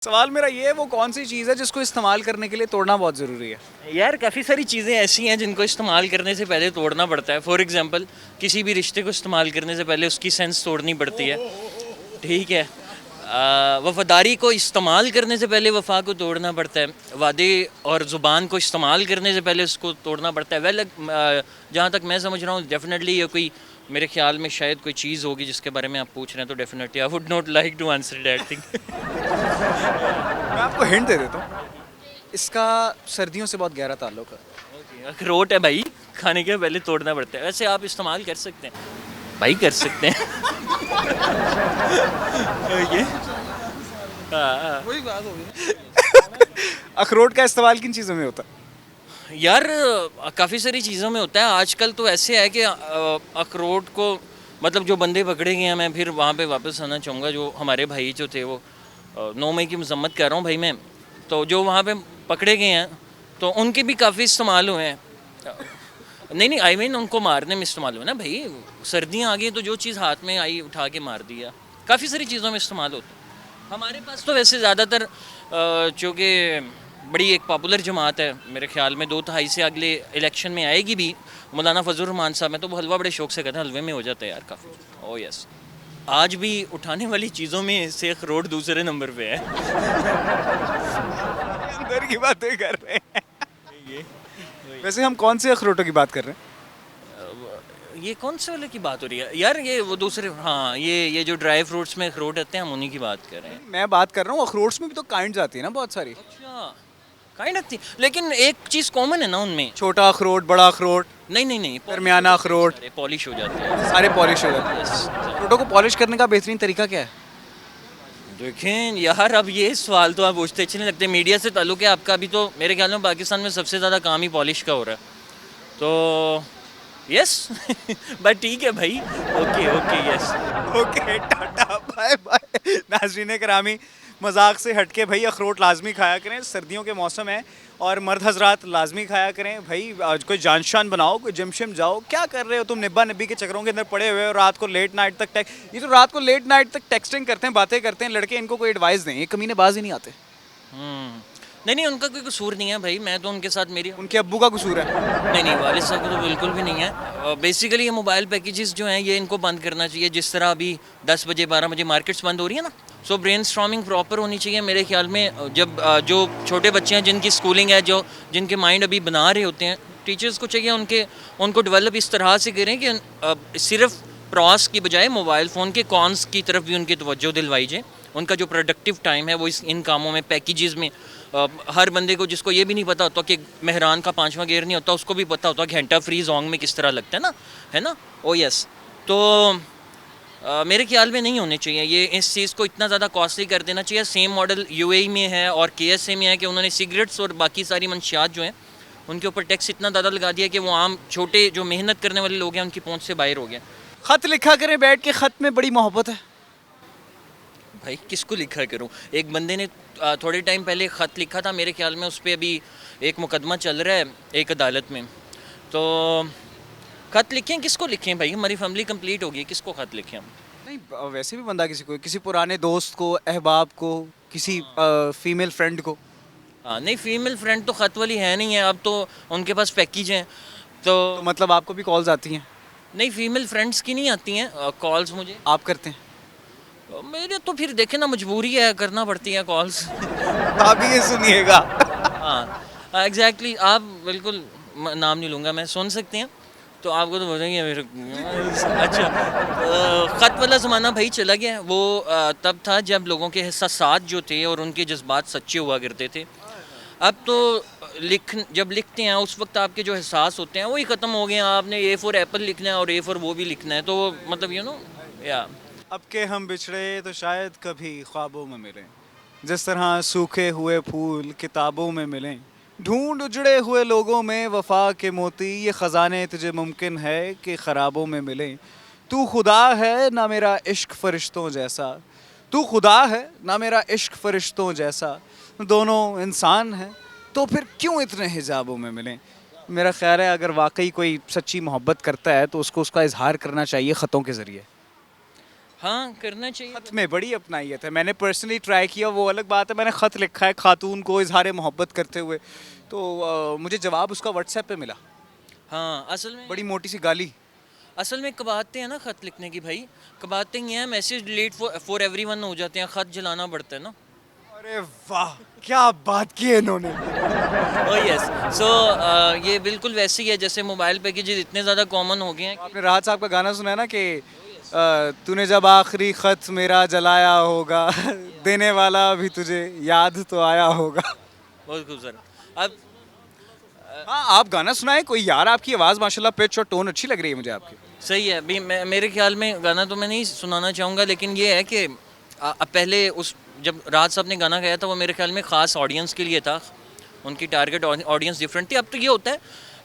सवाल मेरा ये है, वो कौन सी चीज़ है जिसको इस्तेमाल करने के लिए तोड़ना बहुत ज़रूरी है? यार काफ़ी सारी चीज़ें ऐसी हैं जिनको इस्तेमाल करने से पहले तोड़ना पड़ता है। फॉर एग्जांपल किसी भी रिश्ते को इस्तेमाल करने से पहले उसकी सेंस तोड़नी पड़ती है। ठीक है। वफादारी को इस्तेमाल करने से पहले वफा को तोड़ना पड़ता है। वादे और ज़ुबान को इस्तेमाल करने से पहले उसको तोड़ना पड़ता है। वेल जहाँ तक मैं समझ रहा हूँ डेफिनेटली ये कोई मेरे ख्याल में शायद कोई चीज़ होगी जिसके बारे में आप पूछ रहे हैं, तो definitely I would not like to answer that thing. मैं आपको हिंट दे देता हूँ, इसका सर्दियों से बहुत गहरा ताल्लुक है। अखरोट है भाई, खाने के पहले तोड़ना पड़ता है। वैसे आप इस्तेमाल कर सकते हैं भाई, कर सकते हैं। ये हाँ। वही बात हो गई। अखरोट का इस्तेमाल किन चीज़ों में होता है? यार काफ़ी सारी चीज़ों में होता है। आजकल तो ऐसे है कि अखरोट को मतलब जो बंदे पकड़े गए हैं, मैं फिर वहाँ पे वापस आना चाहूँगा। जो हमारे भाई जो थे वो 9 मई की मजम्मत कर रहा हूँ भाई मैं, तो जो वहाँ पे पकड़े गए हैं तो उनके भी काफ़ी इस्तेमाल हुए हैं। नहीं नहीं, आई मीन उनको मारने में इस्तेमाल हुआ ना भाई। सर्दियाँ आ गई तो जो चीज़ हाथ में आई उठा के मार दिया। काफ़ी सारी चीज़ों में इस्तेमाल होता है। हमारे पास तो वैसे ज़्यादातर चूँकि बड़ी एक पॉपुलर जमात है, मेरे ख्याल में 2/3 से अगले इलेक्शन में आएगी भी, मौलाना फजल रहमान साहब। मैं तो वो हलवा बड़े शौक से कहते हैं, हलवे में हो जाता है यार काफ़ी। Oh yes. आज भी उठाने वाली चीज़ों में से अखरोट दूसरे नंबर पे है। अंदर की बातें कर रहे हैं। ये वैसे हम कौन से अखरोटों की बात कर रहे हैं? ये कौन से वाले की बात हो रही है यार? ये वो दूसरे, हाँ ये जो ड्राई फ्रूट्स में अखरोट आते हैं हम उन्हीं की बात कर रहे हैं। मैं बात कर रहा हूँ, अखरोट्स में भी तो काइंड्स आती है ना बहुत सारी। अच्छा, काइंड ऑफ थी, लेकिन एक चीज़ कॉमन है ना उनमें। छोटा अखरोट, बड़ा अखरोट, नहीं नहीं नहीं, दरमियाना अखरोट, पॉलिश हो जाते हैं। सारे पॉलिश हो जाते हैं। यस। अखरोटों को पॉलिश करने का बेहतरीन तरीका क्या है? देखें यार, अब ये सवाल तो आप पूछते अच्छे नहीं लगते। मीडिया से ताल्लुक है आपका। अभी तो मेरे ख्याल में पाकिस्तान में सबसे ज़्यादा काम ही पॉलिश का हो रहा है, तो यस। बट ठीक है भाई। Okay okay yes. ओके, टाटा बाय बाय। नाज़रीन करामी, मजाक से हटके भाई अखरोट लाजमी खाया करें, सर्दियों के मौसम है और मर्द हजरात लाजमी खाया करें भाई। आज कोई जान शान बनाओ, कोई जिम शिम जाओ। क्या कर रहे हो तुम निब्बा निब्बी के चक्करों के अंदर पड़े हुए हो? रात को लेट नाइट तक ये तो रात को लेट नाइट तक टेक्सटिंग करते हैं, बातें करते हैं लड़के। इनको कोई एडवाइस दें, ये कमीने बाज ही नहीं आते। नहीं नहीं, उनका कोई कसूर नहीं है भाई। मैं तो उनके साथ मेरी उनके अब्बू का कसूर है। नहीं नहीं, वालिद साहब को तो बिल्कुल भी नहीं है। बेसिकली ये मोबाइल पैकेजेस जो हैं ये इनको बंद करना चाहिए। जिस तरह अभी 10 बजे 12 बजे मार्केट्स बंद हो रही है ना, सो ब्रेन स्टॉर्मिंग प्रॉपर होनी चाहिए मेरे ख्याल में। जब जो छोटे बच्चे हैं जिनकी स्कूलिंग है, जो जिनके माइंड अभी बना रहे होते हैं, टीचर्स को चाहिए उनको डेवलप इस तरह से करें कि सिर्फ प्रॉस की बजाय मोबाइल फ़ोन के कॉन्स की तरफ भी उनकी तवज्जो दिलवाई जाए। उनका जो प्रोडक्टिव टाइम है वो इन कामों में, पैकेजेस में। हर बंदे को, जिसको ये भी नहीं पता होता कि मेहरान का 5वां गेयर नहीं होता, उसको भी पता होता कि घंटा फ्री जोंग में किस तरह लगता है ना, है ना। ओ यस। तो मेरे ख्याल में नहीं होने चाहिए ये। इस चीज़ को इतना ज़्यादा कॉस्टली कर देना चाहिए। सेम मॉडल यूएई में है और केएसए में है कि उन्होंने सिगरेट्स और बाकी सारी मंशियात जो हैं उनके ऊपर टैक्स इतना ज़्यादा लगा दिया कि वो आम छोटे जो मेहनत करने वाले लोग हैं उनकी पहुँच से बाहर हो गया। खत लिखा करें बैठ के, खत में बड़ी मोहब्बत है। भाई किसको लिखा करूं? एक बंदे ने थोड़े टाइम पहले ख़त लिखा था, मेरे ख्याल में उस पर अभी एक मुकदमा चल रहा है एक अदालत में। तो ख़त लिखें, किसको लिखें भाई? हमारी फैमिली कंप्लीट होगी, किसको ख़त लिखें हम? नहीं, वैसे भी बंदा किसी पुराने दोस्त को, अहबाब को, किसी फीमेल फ्रेंड को। हाँ नहीं, फीमेल फ्रेंड तो ख़त वाली है नहीं है अब तो, उनके पास पैकेज हैं तो। तो मतलब आपको भी कॉल्स आती हैं? नहीं, फीमेल फ्रेंड्स की नहीं आती हैं कॉल्स मुझे। आप करते हैं? मेरे तो फिर देखे ना, मजबूरी है, करना पड़ती है कॉल्स। आप भी ये सुनिएगा। हाँ एग्जैक्टली। आप बिल्कुल नाम नहीं लूँगा मैं, सुन सकते हैं तो आपको तो बोलेंगे मेरे। अच्छा, ख़त वाला ज़माना भाई चला गया है। वो तब था जब लोगों के एहसासात जो थे और उनके जज्बात सच्चे हुआ करते थे। अब तो जब लिखते हैं उस वक्त आपके जो एहसास होते हैं वही ख़त्म हो गए हैं। आपने ए फॉर एप्पल लिखना है और ए फॉर वो भी लिखना है, तो मतलब या अब के हम बिछड़े तो शायद कभी ख्वाबों में मिलें, जिस तरह सूखे हुए फूल किताबों में मिलें। ढूंढ उजड़े हुए लोगों में वफा के मोती, ये ख़जाने तुझे मुमकिन है कि ख़राबों में मिलें। तू खुदा है ना मेरा इश्क फरिश्तों जैसा, तू खुदा है ना मेरा इश्क फरिश्तों जैसा, दोनों इंसान हैं तो फिर क्यों इतने हिजाबों में मिलें। मेरा ख्याल है अगर वाकई कोई सच्ची मोहब्बत करता है तो उसको उसका इजहार करना चाहिए ख़तों के ज़रिए। हाँ करना चाहिए। खत में बड़ी अपनाइयत है, मैंने पर्सनली ट्राई किया, वो अलग बात है, मैंने खत लिखा है खातून को इजहार मोहब्बत करते हुए, तो मुझे जवाब उसका व्हाट्सएप पे मिला, हाँ बड़ी मोटी सी गाली। असल में कबाते हैं ना खत लिखने की भाई, कबाते ये हैं मैसेज डिलीट फॉर एवरीवन हो जाते हैं, खत जलाना पड़ता है ना। अरे वाह, क्या बात की है इन्होंने। ओह यस, सो ये बिल्कुल वैसे ही है जैसे मोबाइल पैकेजेस इतने ज़्यादा कॉमन हो गए हैं। आपने राहत साहब का गाना सुना है ना कि तूने जब आखिरी खत मेरा जलाया होगा देने वाला भी तुझे याद तो आया होगा। बहुत खूबसूरत। अब हाँ, आप गाना सुनाए कोई यार, आपकी आवाज़ माशाल्लाह पिच और टोन अच्छी लग रही है मुझे आपकी। सही है, अभी मेरे ख्याल में गाना तो मैं नहीं सुनाना चाहूँगा, लेकिन ये है कि पहले उस जब राहत साहब ने गाना गाया था वो मेरे ख्याल में ख़ास ऑडियंस के लिए था, उनकी टारगेट ऑडियंस डिफरेंट थी। अब तो ये होता है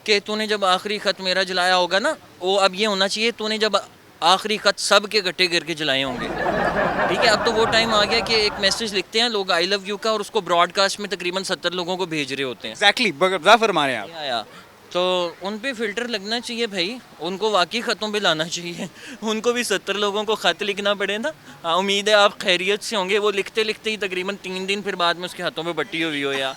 कि तूने जब आखिरी ख़त मेरा जलाया होगा ना, वो अब ये होना चाहिए तूने जब आखिरी ख़त सब के इकट्ठे करके जलाए होंगे। ठीक है, अब तो वो टाइम आ गया कि एक मैसेज लिखते हैं लोग आई लव यू का, और उसको ब्रॉडकास्ट में तकरीबन 70 लोगों को भेज रहे होते हैं। एग्जैक्टली, बड़ा फरमा रहे हैं आप। या तो उन पे फ़िल्टर लगना चाहिए भाई, उनको वाकई ख़तों पे लाना चाहिए। उनको भी 70 लोगों को ख़त लिखना पड़े ना। हाँ, उम्मीद है आप खैरियत से होंगे। वो लिखते लिखते ही तकरीबन 3 दिन फिर बाद में उसके हाथों पे बट्टी हुई हो या